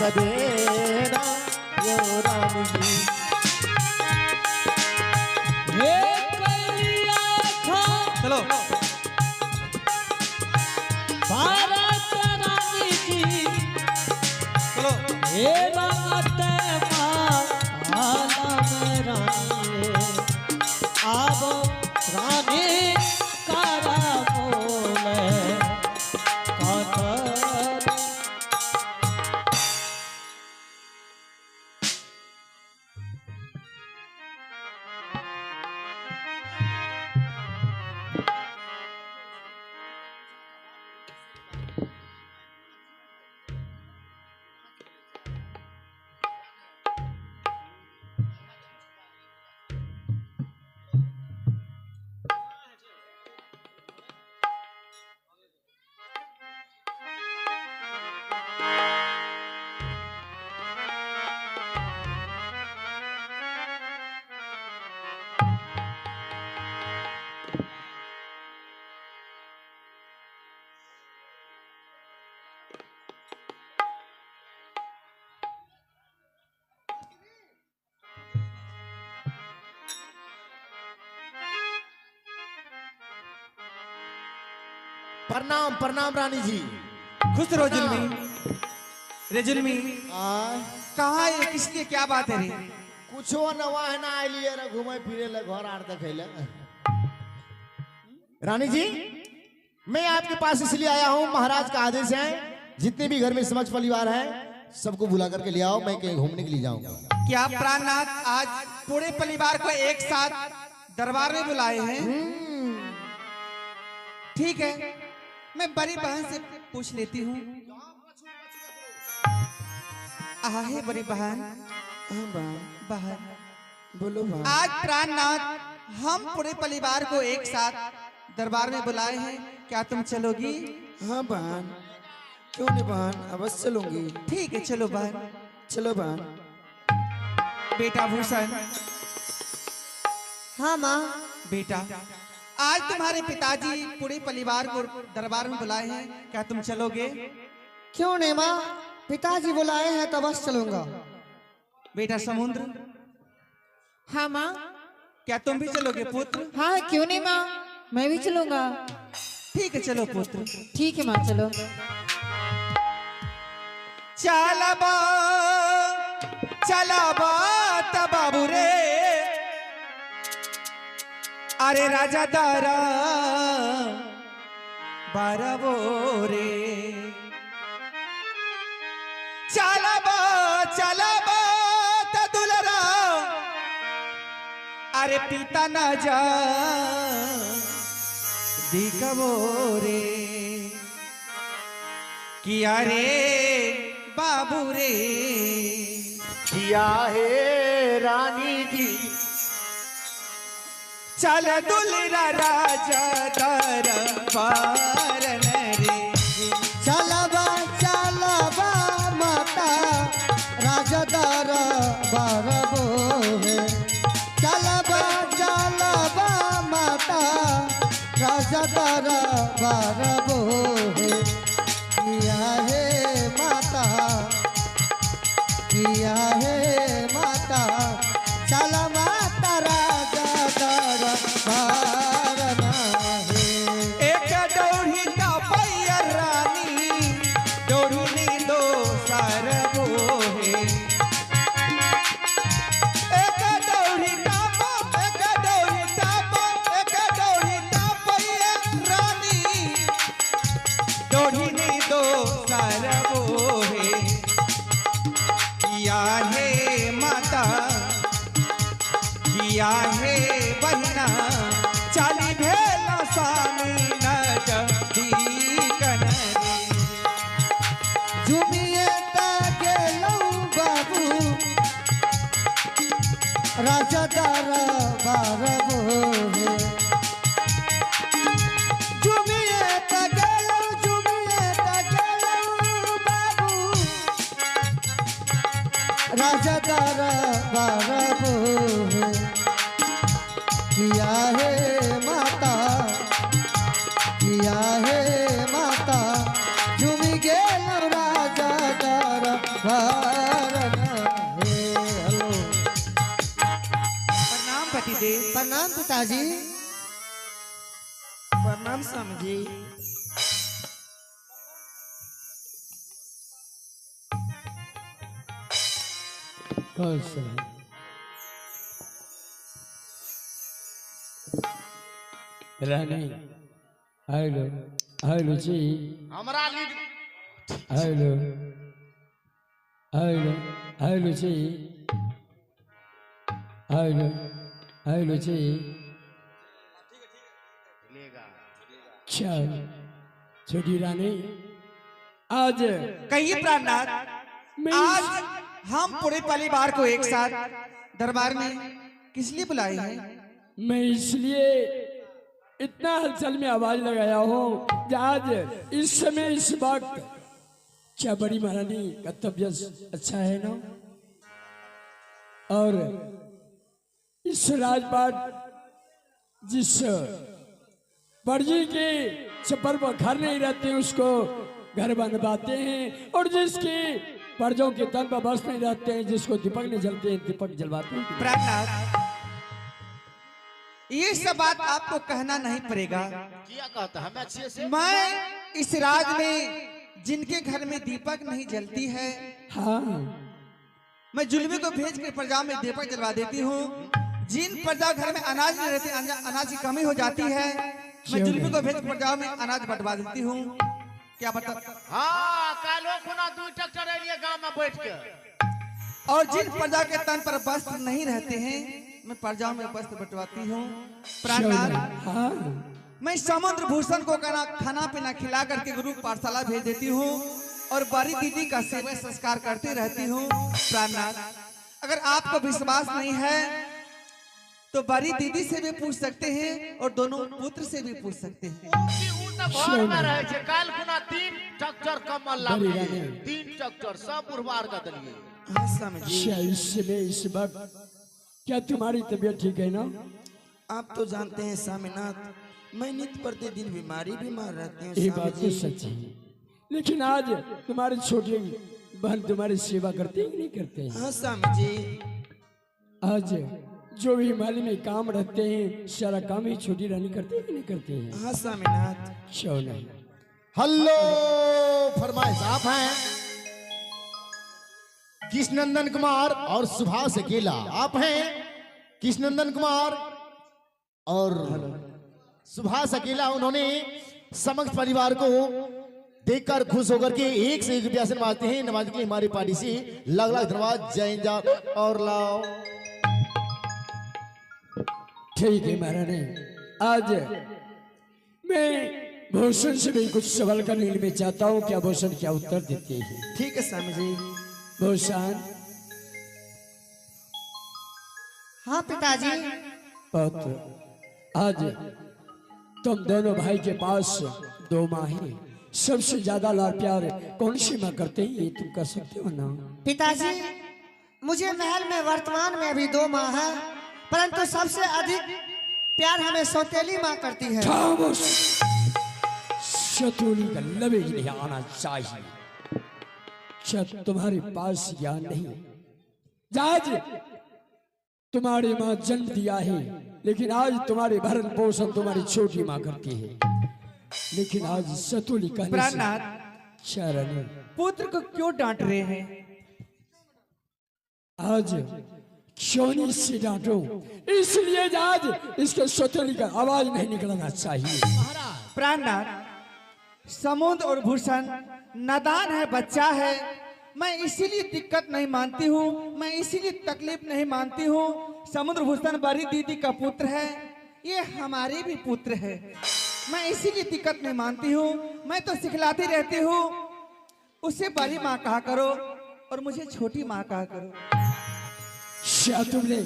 सवेरा यो रानी जी। चलो भारत रानी जी चलो हे रात आलम रानी अब रानी कारा बोले कातर प्रणाम प्रणाम रानी जी। खुश रहो जुल्मी। रे जुल्मी आ कहाँ है, किस लिए, क्या बात है रे? कुछो नवा है ना आइलिए रे घूमे फिरे ले घर आर देखे ले। रानी जी मैं आपके पास इसलिए आया हूँ, महाराज का आदेश है जितने भी घर में समक्ष परिवार है सबको बुला करके ले आओ, मैं कहीं घूमने के लिए जाऊंगा। क्या प्राणनाथ आज पूरे परिवार को एक साथ दरबार में बुलाए हैं? ठीक है, मैं बड़ी बहन से पूछ लेती हूँ। आहे बड़ी बहन। बहन बोलो बहन। आज प्राणनाथ हम पूरे परिवार को एक साथ दरबार में बुलाए हैं, क्या तुम चलोगी? हाँ बहन, क्यों नहीं बहन, अवश्य चलूंगी। ठीक है चलो बहन। चलो बहन। बेटा भूषण। हाँ माँ। बेटा आज तुम्हारे पिताजी पूरे परिवार को दरबार में बुलाए हैं, क्या तुम चलोगे? क्यों नहीं माँ, पिताजी बुलाए हैं तो बस चलूंगा। बेटा समुद्र। हाँ माँ। क्या तुम भी चलोगे पुत्र? हाँ क्यों नहीं माँ, मैं भी चलूंगा। ठीक है चलो पुत्र। ठीक है माँ चलो। चलबा चलबा बाबू रे, अरे राजा दारा बारबो रे। चलबा चलबा दुलरा, अरे पिता न जा दिखबो रे। किया रे बाबू रे, किया है रानी जी। चल दुलरा राजा दरबार रे। चलबा चलबा माता राजा दरबार बोहे। चलबा चलबा माता राजा दरबार बोहे। किया है माता, किया है माता, चल माता राजा दरबार नाहे। एक डोरी का पैया रानी, डोरी दो सर बोहे। एक डोरी का पैया रानी, डोरी दो सर बोहे। किया है माता, किया है बहिना, चाली भेला स्वामी नदी कनरी। झुमिए गेलौ बाबू राजा दरबार बोहे। झुमिए गेलौ बाबू राजा दरबार बोहे। किया है माता, किया है माता, झुमि गेलौ राजा दरबार प्रणाम पिताजी। प्रणाम स्वामी जी। कौन सा रानी? हेलो हेलो जी, हमारा लीड हेलो हेलो हेलो जी, हेलो हेलो जी। चल छोटी रानी, आज कहिए प्राणनाथ, मैं आज हम पूरे परिवार को एक साथ दरबार में किस लिए बुलाए हैं? मैं इसलिए इतना हलचल में आवाज लगाया हूँ, आज इस समय इस वक्त क्या बड़ी महारानी का तबीयत अच्छा है ना? और इस राजपाट जिस पर्जी के छप्पर पर घर नहीं रहते उसको घर बनवाते हैं, और जिसके पर्जों के तन पर बस नहीं रहते हैं, जिसको दीपक नहीं जलते हैं दीपक जलवाते हैं। प्राणनाथ, ये सब बात आपको कहना नहीं पड़ेगा। क्या कहता है? हमें अच्छे से मैं इस राज में जिनके घर में दीपक नहीं जलती है, हाँ, मैं जुल्मी को भेज कर प्रजा में दीपक जलवा देती हूँ। जिन प्रजा घर में अनाज नहीं रहते, अनाज की कमी हो जाती है, मैं जुल्मी को भेज कर प्रजा में अनाज बंटवा देती हूँ। क्या बता? हाँ, कालो खुना 2 ट्रैक्टर एलिए गांव में बैठ के। और जिन प्रजा के तन पर वस्त्र नहीं रहते हैं, मैं प्रजा में वस्त्र बंटवाती हूँ। प्राणनाथ, हाँ, मैं समुद्र भूषण को खाना पीना खिला करके गुरु पाठशाला भेज देती हूँ, और बड़ी दीदी का सेवा संस्कार करती रहती हूँ। प्राणनाथ, अगर आपको विश्वास नहीं है तो बड़ी दीदी से भी पूछ सकते हैं, और दोनों पुत्र से भी पूछ सकते हैं। घर में रहे छे, काल खुना 3 ट्रैक्टर कमल लागे, बड़ी रानी। 3 ट्रैक्टर सब उर्वार का दलिए। हाँ स्वामी जी। अच्छा, इस समय इस वक्त क्या तुम्हारी तबीयत ठीक है ना? आप तो जानते हैं स्वामीनाथ, मैं नित्य प्रतिदिन बीमार रहती हूँ ये स्वामी बात तो जी। सच है, लेकिन आज तुम्हारी छोटी बहन तुम्हारी सेवा करते ही नहीं करते हैं। हाँ स्वामी जी। आज जो भी माली में काम रहते हैं सारा काम ही छोटी रानी करते ही नहीं करते हैं। हाँ स्वामीनाथ। क्यों नहीं? हेलो, फरमाइश आप हैं कृष्णनंदन कुमार और सुभाष अकेला। आप हैं कृष्णनंदन कुमार और सुभाष अकेला। उन्होंने समस्त परिवार को देखकर खुश होकर के 1 से 1 रुपया से नवाजते हैं। नवाज के लिए हमारी पार्टी से लाख लाख धन्यवाद। जय जा और लाओ। ठीक है महारानी, आज मैं भूषण से भी कुछ सवाल करने के लिए चाहता हूँ, क्या भूषण क्या उत्तर देते हैं? ठीक है स्वामी जी। भूषण, हाँ पिताजी। पुत्र, आज तुम दोनों भाई के पास 2 माँ हैं, सबसे ज्यादा लाड प्यार कौन सी माँ करते हैं ये तुम कर सकते हो ना? पिताजी, मुझे महल में वर्तमान में अभी 2 माँ है, परंतु सबसे अधिक प्यार हमें सौतेली माँ करती है। खामोश, शतुली का लबे ही नहीं आना चाहिए। शायद तुम्हारे पास ज्ञान नहीं, आज तुम्हारी माँ जन्म दिया है, लेकिन आज तुम्हारे भरण पोषण तुम्हारी छोटी माँ करती है, लेकिन आज सतुली कहने से प्राणनाथ, शरण पुत्र को क्यों डांट रहे हैं? आज क्यों नहीं से डांटो, इसलिए आज इसके सतुली का आवाज नहीं निकलना चाहिए। प्राणनाथ, समुद्र और भूषण नादान है, बच्चा है, मैं इसीलिए दिक्कत नहीं मानती हूँ, मैं इसीलिए तकलीफ नहीं मानती हूँ। समुद्र भूषण बड़ी दीदी का पुत्र है, ये हमारे भी पुत्र है, मैं इसीलिए दिक्कत नहीं मानती हूँ। मैं तो सिखलाती रहती हूँ, उसे बड़ी माँ कहा करो और मुझे छोटी माँ कहा करो। क्या तुमने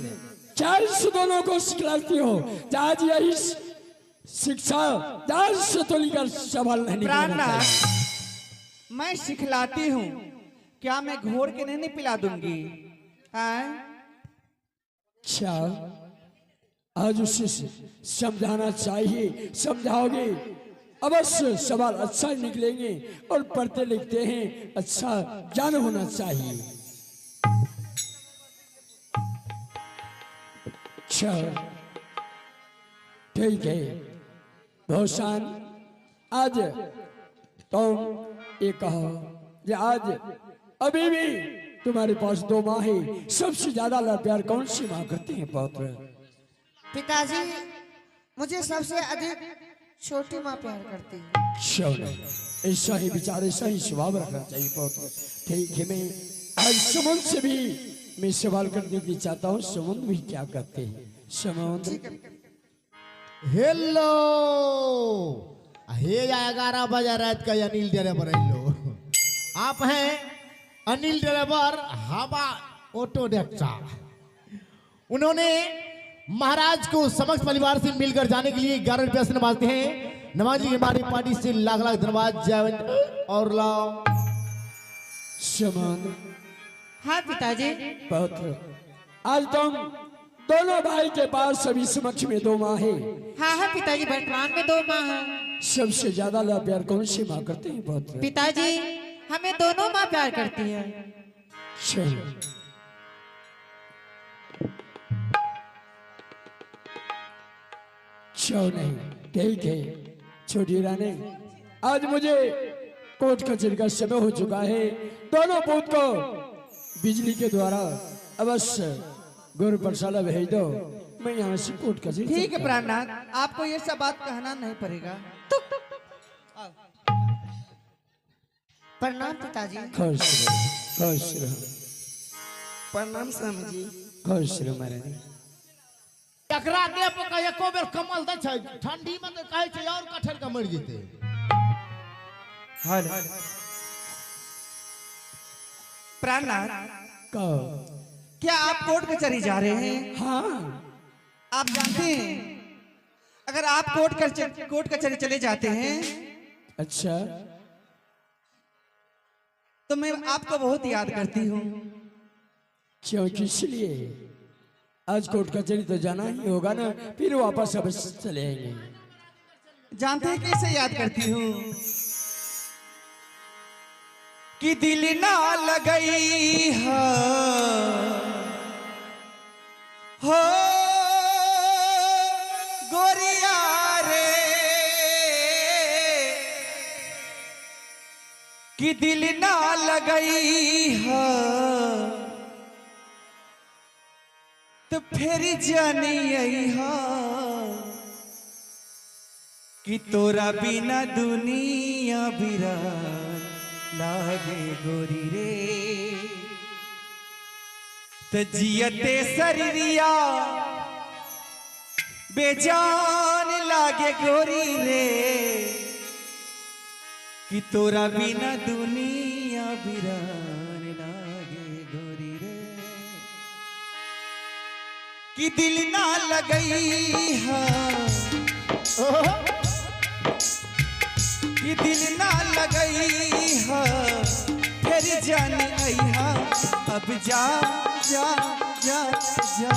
क्या इस दोनों को सिखलाती हो? आज यही शिक्षा आज सतुली का सवाल नहीं निकलना प्राणनाथ, चाहिए। मैं सिखलाती हूँ, क्या मैं घोर के नहीं पिला दूंगी? हाँ? अच्छा, आज उसे समझाना चाहिए, समझाओगे अवश्य सवाल अच्छा निकलेंगे, और पढ़ते लिखते हैं अच्छा ज्ञान होना चाहिए। अच्छा, ठीक है भूषण, आज तुम ये कहो कि आज अभी भी तुम्हारे पास 2 माँ है, सबसे ज्यादा लाड प्यार कौन सी माँ करती है पौत्र? पिताजी मुझे सबसे अधिक छोटी माँ प्यार करती है। क्यों नहीं, ऐसा ही विचार, ऐसा ही स्वभाव रखना चाहिए पौत्र। ठीक है, मैं आज समुद्र से भी मैं सवाल करने की चाहता हूँ, समुद्र भी क्या करते हैं? समुद्र हेलो, हे 11 बजे रात का अनिल ड्राइवर हेलो। आप हैं अनिल ड्राइवर हवा ऑटो रिक्शा। उन्होंने महाराज को समस्त परिवार से मिलकर जाने के लिए 11 रुपया से नवाजते हैं। नवाजी हमारी पार्टी से लाख लाख धन्यवाद। जय और लाओ समुद्र। हाँ पिताजी। पौत्र, आज तुम दोनों भाई के पास सभी समक्ष में 2 माँ है। हाँ हाँ पिताजी, वर्तमान में 2 माँ है। सबसे ज्यादा लाड प्यार कौन सी माँ करते हैं पौत्र? पिताजी हमें दोनों माँ प्यार करती है। चलो क्यों नहीं, ठीक है छोटी रानी, आज मुझे कोर्ट कचहरी का समय हो चुका है। दोनों पूत को बिजली के द्वारा अवश्य गुरु प्रसाद भेज दो, मैं यहाँ से कोर्ट कचहरी। ठीक है प्राणनाथ, आपको ये सब बात कहना नहीं पड़ेगा। प्रणाम पिताजी। खुश रहो, खुश रहो, प्रणाम स्वामी जी। खुश रहो महारानी। एकरा देह पर का एको बेर कमल दै छै, ठंडी में तो कहे छै और कठर का मर जेते। प्राणनाथ, कहो। क्या आप कोर्ट कचहरी जा रहे हैं? हाँ, आप जानते हैं अगर आप कोर्ट कचहरी चले जाते हैं अच्छा, तो मैं आपको बहुत याद करती हूँ। क्यों, किस लिए? आज कोर्ट कचहरी तो जाना ही होगा ना, फिर वापस अवश्य चले आएंगे। जानते हैं कैसे याद करती हूँ? कि दिल ना लगई हो गोरिया रे, कि दिल ना लगई हो तो फिर जानी आई हा कि तोरा बिना दुनिया बिरान लागे गोरी रे। तो जियते शरीरिया बेजान लागे गोरी रे, कि तोरा बिना दुनिया बिरान लागे गोरी रे। कि दिल ना लगई हा, कि दिल ना लगई हा फिर जानी आई हा। अब जा जा जा जा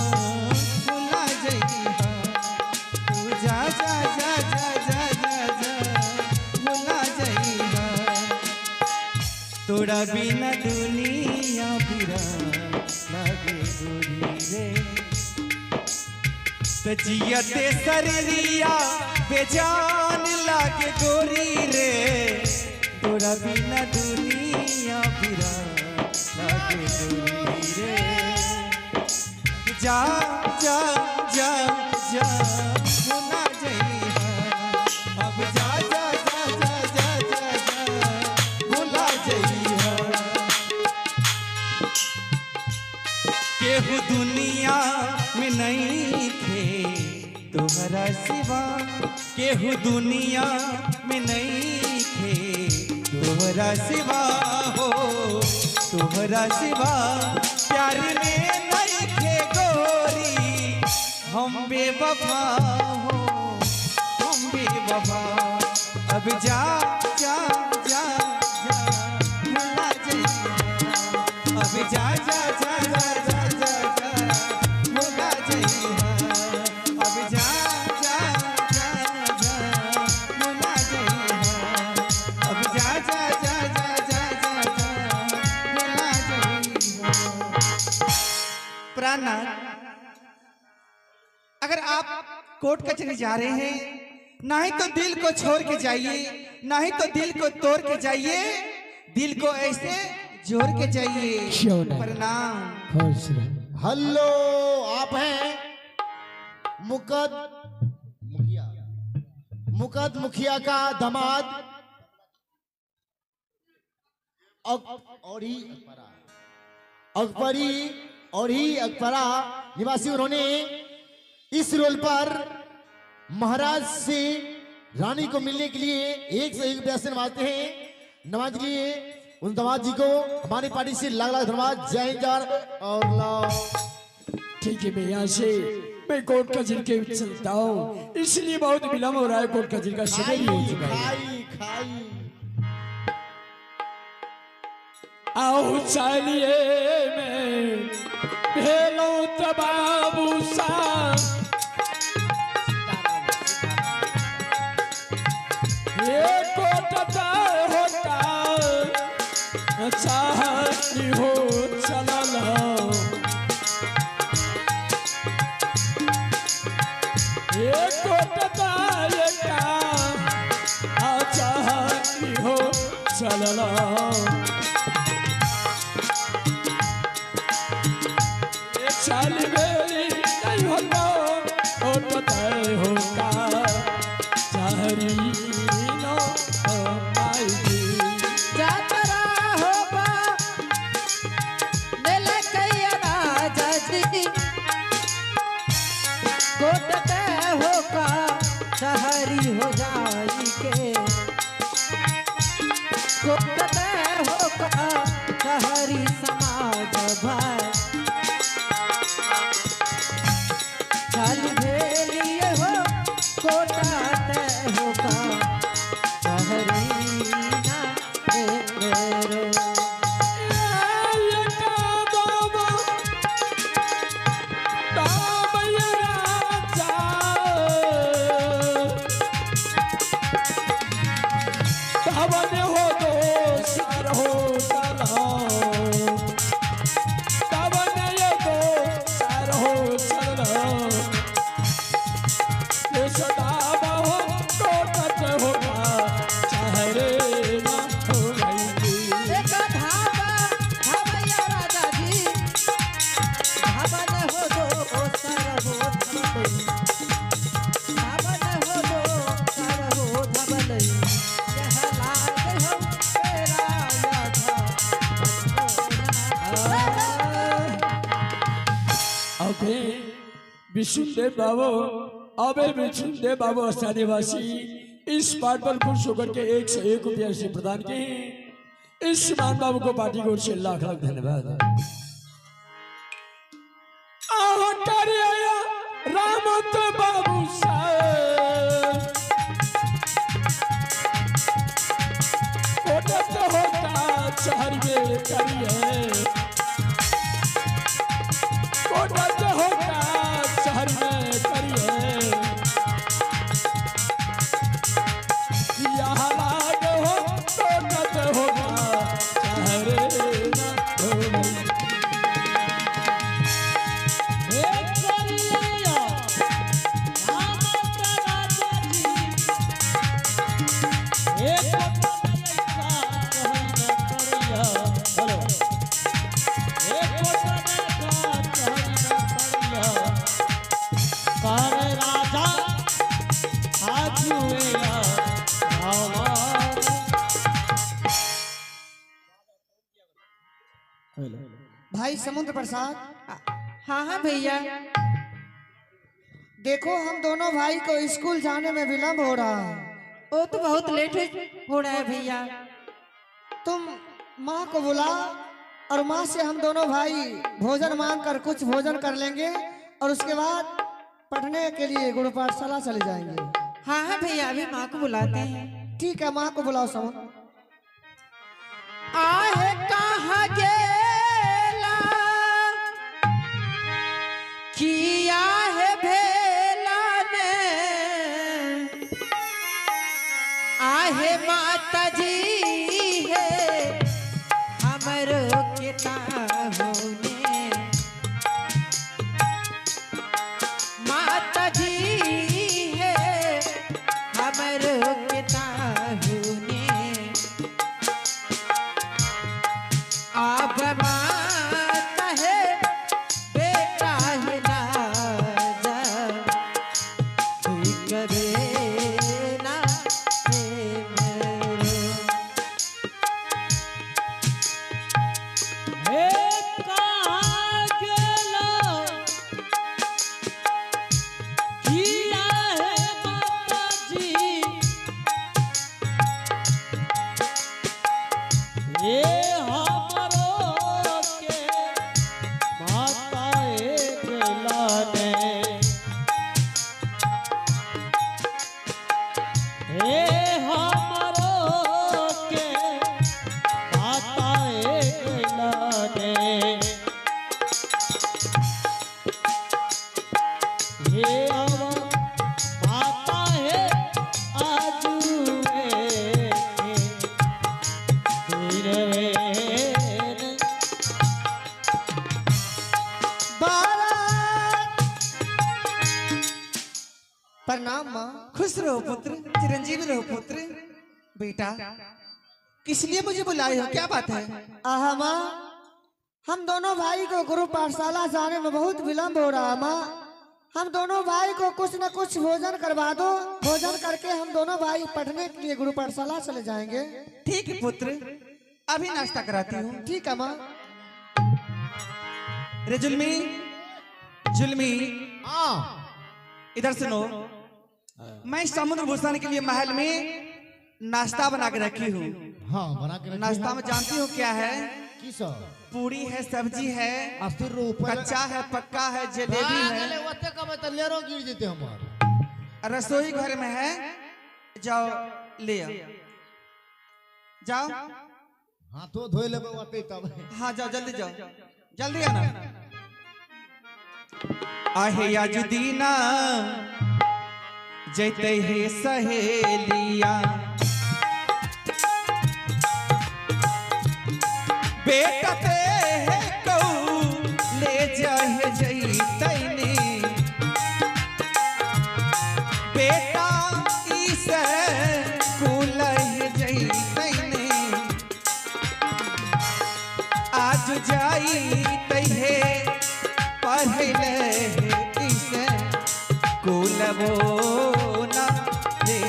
भुला जई हा, तू जा जा जा जा जा जा जा भुला जई हा। तोरा बिना दुनिया बिरा लागे गोरी रे। जियते शरीरिया बेजान लागे गोरी रे, तोरा बिना दुनिया बिरा लागे गोरी रे। जा जा जा जा भुला जइहा, अब जा जा जा जा जा जा जा भुला जइहा। केहू दुनिया में नहीं थे तोहरा सिवा, केहू दुनिया में नहीं थे तोहरा सिवा हो, तोहरा सिवा प्यार में नहीं थे गोरी। हम बेवफा हो, हम बेवफा। अब जा जा जा जा भुला जइहा, अब जा जा जा जा जा जा जा भुला जइहा। अब जा जा जा जा भुला जइहा, अब जा जा जा जा जा जा जा भुला जइहा। प्राणनाथ, अगर आप कोर्ट कचहरी जा रहे हैं, नहीं तो दिल को छोड़ के जाइए, नहीं तो दिल को तोड़ के जाइए, दिल को ऐसे जोड़ के जाइए। क्यों नहीं? प्रणाम। खुश रहो। हेलो, आप हैं मुकद मुखिया का दामाद अकबरा निवासी। उन्होंने इस रोल पर महाराज से रानी को मिलने के लिए एक से एक पैसे नवाजते हैं। नवाज के लिए उन दामाद जी को हमारी पार्टी से लाख लाख धन्यवाद। जय हिंद और ठीक है, मैं यहाँ से मैं कोर्ट कचहरी के चलता हूँ, इसलिए बहुत विलम्ब हो रहा है। कोर्ट कचहरी का समय भी हो चुका है। खाई आओ चलिए मैं भेलो तबाबू सा, ये कोटता होता चाहती हो चलना, ये कोटता ये का चाहती हो चलना। चाल मेरी नहीं होता और बताए होता चाहरी नो आएगी जातरा होगा नेले कैया राजा जी कोटते होगा शहरी हो जाई के कोटते होगा शहरी समाज भाई चाल भेलिए हो कोटाते होगा शहरी ना रे। ये का बाबा दामया राजा दावन हो दो सार हो चला, दावन ये दो सार हो चला, ये सदा हो तो तत होगा चाहे ना हो गई। एक धाबा राजा जी धाबन हो दो सर हो धबल धाबन हो दो सर हो धबल यह लाग हो तेरा अबे विष्णुदेव बाबू, अबे विष्णुदेव बाबू स्थानीयवासी इस पार्ट पर खुश होकर के 1 से 1 रुपया से प्रदान किए। इस मान बाबू को पार्टी की ओर से लाख लाख धन्यवाद। आहो करिया रामत बाबू साहब कोटत होता शहर में करिए, कोटत होता शहर में करिए, यहाँ लाग हो कोटत होगा शहर ना हो गई। हे करिया रामत राजा जी, हे भाई समुद्र प्रसाद, हाँ हाँ भैया देखो हम दोनों भाई को स्कूल जाने में विलम्ब हो रहा है। वो तो बहुत लेट हो रहा है भैया। तुम माँ को बुला और माँ से हम दोनों भाई भोजन मांग कर कुछ भोजन कर लेंगे और उसके बाद पढ़ने के लिए गुरु पाठशाला चले जाएंगे। हाँ हाँ भैया अभी माँ को बुलाते हैं। ठीक है, माँ को बुलाओ समुद्र। आहे कहाँ गेला किया है भेला ने आहे माता जी है हमरो के होने माता जी प्रणाम माँ। खुश रहो पुत्र, चिरंजीवी रहो पुत्र। बेटा किस लिए मुझे बुलाए हो, क्या बात है? आहा माँ, हम दोनों भाई को गुरु पाठशाला जाने में बहुत विलंब हो रहा है माँ। हम दोनों भाई को कुछ न कुछ भोजन करवा दो। भोजन करके हम दोनों भाई पढ़ने के लिए गुरु पाठशाला चले जाएंगे। ठीक है पुत्र, अभी नाश्ता कराती हूँ। ठीक है माँ। रे जुल्मी, जुल्मी हाँ इधर सुनो। मैं समुद्र भूषण के लिए महल में नाश्ता बना के रखी हूँ। हाँ बना के रखिए। नाश्ता में जानती हो क्या है? किस पूरी है, सब्जी है, 80 रुपए कच्चा है, पक्का है, जलेबी है। ओते कब त लेरो गिर जेते हमार। रसोई घर में है, जाओ ले आओ। जाओ। हाँ तो धोए लेबे ओते तब। हाँ जाओ, जल्दी जाओ, जल्दी आना। आहे याजुदीना जैते हे सहेलिया, बेटा ते है कहू ले जाए जैतैनी, बेटा इसे कुलह जैतैनी, आज जाई तैहे पढ़ले इसे कुलवो ना रे।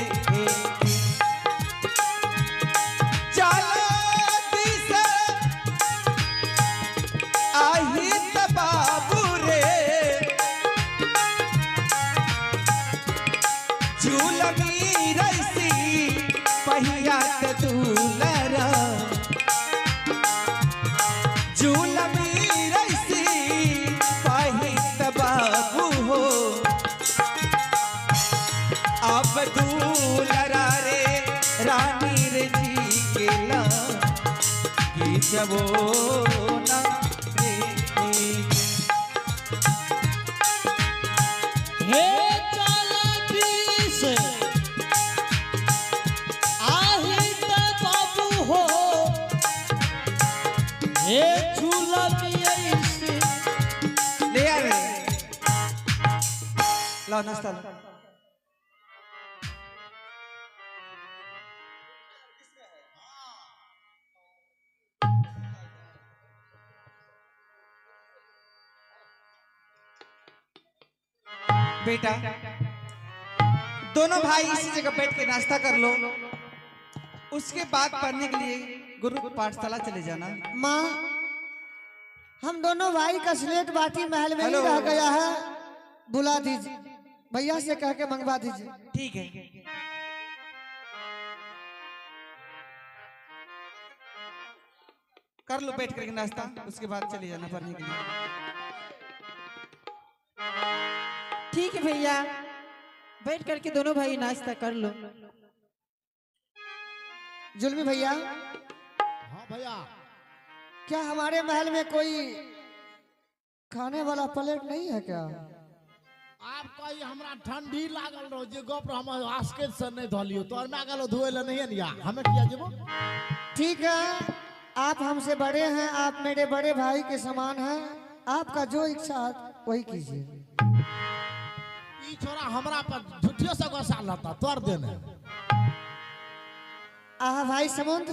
जबो ना हे चलतीस आही त बाबू हो, हे झूलतियस ले आ रे। ला नाश्ता ला। बेटा दोनों भाई इसी जगह बैठ के नाश्ता कर लो, उसके बाद पढ़ने के लिए गुरु पाठशाला चले जाना। माँ, हम दोनों भाई का स्लेट बाटी महल में ही हेलो। रह गया है, बुला दीजिए, भैया से कह के मंगवा दीजिए। ठीक है। कर लो बैठ करके नाश्ता, उसके बाद चले जाना पढ़ने के लिए। ठीक है भैया, बैठ करके दोनों भाई नाश्ता कर लो। जुल्मी भैया, हाँ भैया, क्या हमारे महल में कोई खाने वाला प्लेट नहीं है क्या? आपका ये हमरा ठंडी लागल रहो जे गप हम आस्के से नहीं धलियो तो में गलो धोए ले नहीं निया हमें किया जेबो। ठीक है, आप हमसे बड़े हैं, आप मेरे बड़े भाई के समान हैं, आपका जो इच्छा वही कीजिए। ई छोरा हमरा पर झूठियो से गुस्सा लाता तोड़ देने। आहा भाई समुद्र,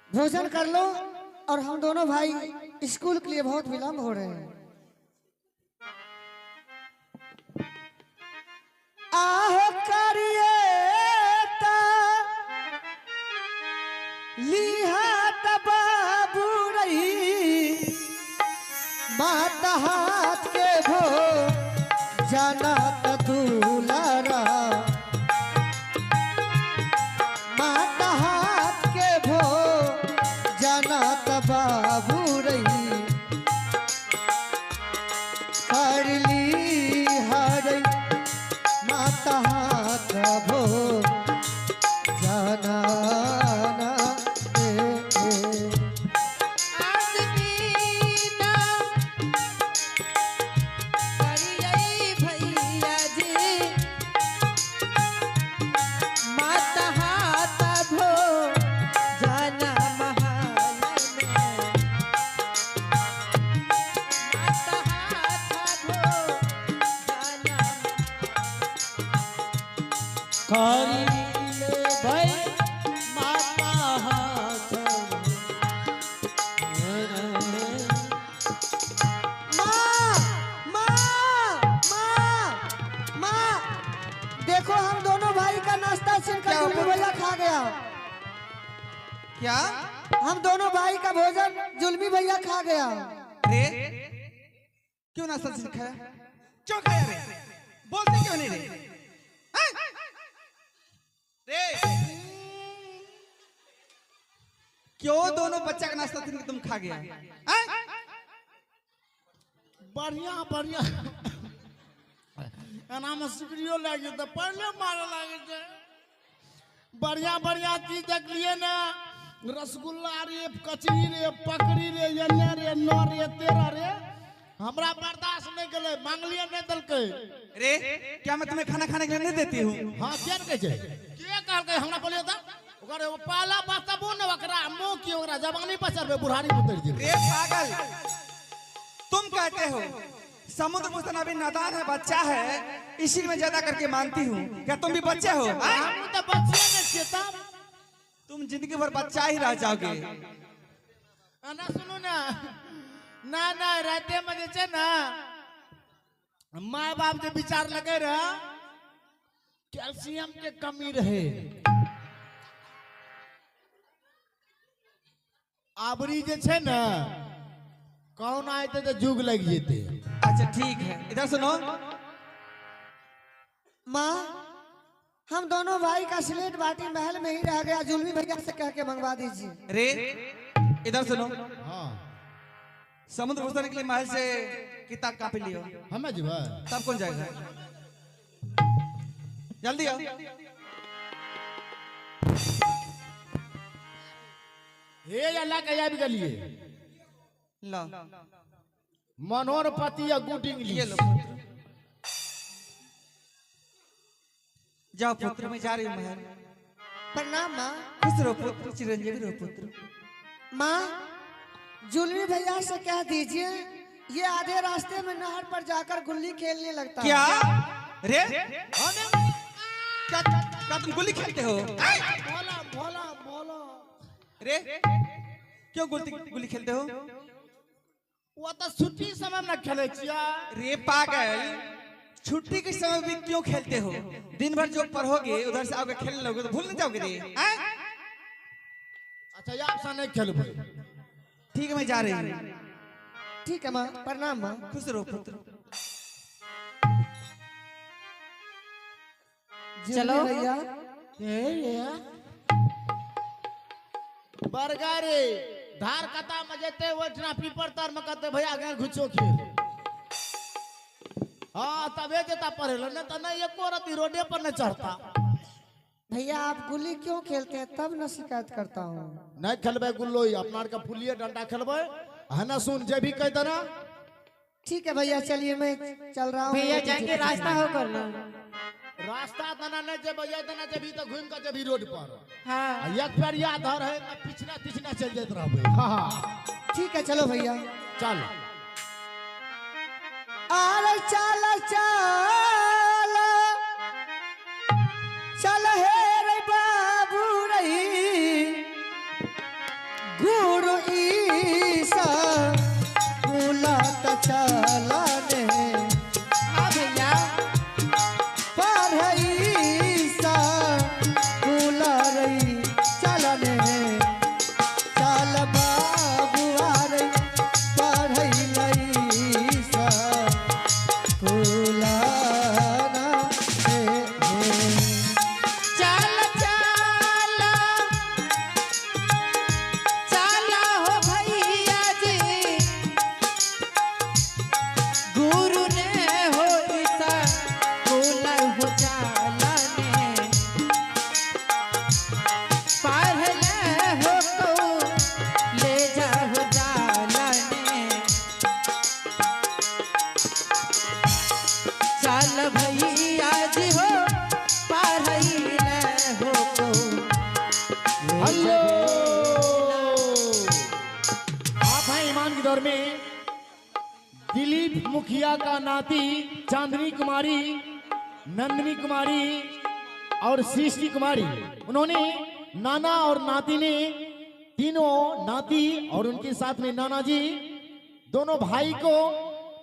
भोजन कर लो, और हम दोनों भाई स्कूल के लिए बहुत विलंब हो रहे हैं। आहो करिए ता लिहा तबाबू रही, माता हाथ के भो जाना तूलारा, माता हाथ के भो जाना तबाबू रही, कर ली हर माता हाथ भो जाना ना करी ले भाई माता हाथ माँ माँ माँ माँ देखो हम दोनों भाई का नाश्ता छीनकर जुलमी भैया खा गया। क्या हम दोनों भाई का भोजन जुलमी भैया खा गया। रे क्यों नाश्ता छीन खाया? क्यों खाया रे? बोलते क्यों नहीं रे? हैं? रे क्यों दोनों बच्चा का नाश्ता छीन के तुम खा गया? हैं? बढ़िया बढ़िया एना में सिकरियो लागे तो पहले मारे लागे थे। बढ़िया बढ़िया चीज देख लिए ना, रसगुल्ला रे, कचरी रे, पकड़ी रे, एने रे, नौ रे, तेरा रे, हमरा बर्दाश्त नहीं करे, मांगलिए नहीं दलके। रे क्या मैं तुम्हें खाना खाने के लिए नहीं देती हूँ? हाँ क्या कहे छे? के कहल के हमरा बोलियो था? ओकरे वो पाला बाता बोन न ओकरा मुंह की ओकरा जवानी पचर पे बुढ़ारी उतर जी। रे पागल, तुम कहते हो समुद्र भूषण अभी नादान है, बच्चा है, इसी में ज्यादा करके मानती हूँ। क्या तुम भी बच्चे हो? हम तो बच्चे नहीं छे तब। तुम जिंदगी भर बच्चा ही रह जाओगे। ना सुनो ना, ना ना राते में जे छे ना माँ बाप के विचार लगे रहा कैल्शियम के कमी रहे, आबरी जे छे ना कौन आए थे तो जुग लग जेते। अच्छा ठीक है, इधर सुनो। माँ हम दोनों भाई का स्लेट बाटी महल में ही रह गया, जुलमी भैया से कह के मंगवा दीजिए। रे इधर सुनो, हाँ समुद्र भूषण के लिए महल से किताब कापी लियो। हमें जी भाई तब कौन जाएगा? जल्दी आओ। हे अल्लाह के याद गलिए ला मनोहरपति या गुड ये इंग्लिश। लो। जाओ पुत्र, मैं जा रही हूँ महल। प्रणाम माँ। खुश रहो पुत्र, चिरंजीवी रहो पुत्र। माँ जुलमी भैया से कह दीजिए ये आधे रास्ते में नहर पर जाकर गुल्ली खेलने लगता क्या है। रे क्या तुम गुल्ली खेलते हो? बोला बोला बोला रे क्यों गुल्ली खेलते हो? वो तो छुट्टी समय में खेले छिया। रे पागल, छुट्टी के समय भी क्यों खेलते हो? दिन भर जो पढ़ोगे उधर से आओगे खेलने लगोगे तो भूल नहीं जाओगे रे? हैं? अच्छा यार सा नहीं खेलबे। ठीक है मैं जा रही हूँ। ठीक है माँ, प्रणाम माँ। खुश रहो पुत्र। चलो भैया। बरगारे धार कता में जेते ओठना पीपर तर में कहते भैया आगे घुचो खेल। हाँ तबे जेता पढ़ेलो न त नहीं एको रति रोडे पर न चढ़ता। भैया आप गुल्ली क्यों खेलते हैं तब न शिकायत करता हूँ। नहीं खेलबे गुल्लो ही अपना का फुलिए डंडा खेलबे है ना। सुन जे भी कह देना। ठीक है भैया चलिए मैं चल रहा हूँ। भैया जाएंगे रास्ता होकर ना। रास्ता तना नहीं जे भैया तना जभी तो घूम कर जभी रोड पर। हाँ एक पैर याद धर है ना पिछना पिछना चल जात रहबे। हाँ ठीक है चलो भैया। चल अरे चल चल चल हे रे बाबू रही गुरु ईसा बुलात चला ने। हाँ भैया पढ़ईसा बुला रही चला ने। चल बाबू आ रही पढ़ई लईसा बुला चल चल चल हो भैया जी गुरु ने हो ईसा बोला हो जाला ने पढ़ ले हो को ले जा हो जाला ने। चल भैया जी हो पढ़ई ले हो को हेलो आप हैं ईमान की दौर में दिलीप मुखिया का नाती चांदनी कुमारी नंदनी कुमारी और सृष्टि कुमारी, उन्होंने नाना और नाती ने, तीनों नाती और उनके साथ में नाना जी, दोनों भाई को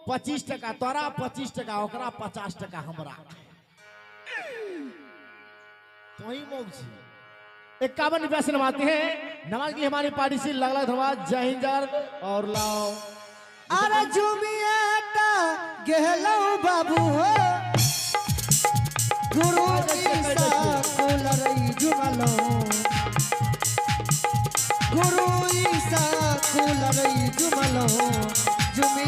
25 टका, तोरा 25 टका, ओकरा 50 टका, हमरा तो ही मोग 51 रुपया से नवाते हैं। नमाज की हमारी पार्टी से लगला धन्यवाद। जय हिंद और लाओ। अरे जुमियाटा गेहलो बाबू हो गुरु ईसा कुलरई जुमलो गुरु ईसा कुलरई जुमलो जुमी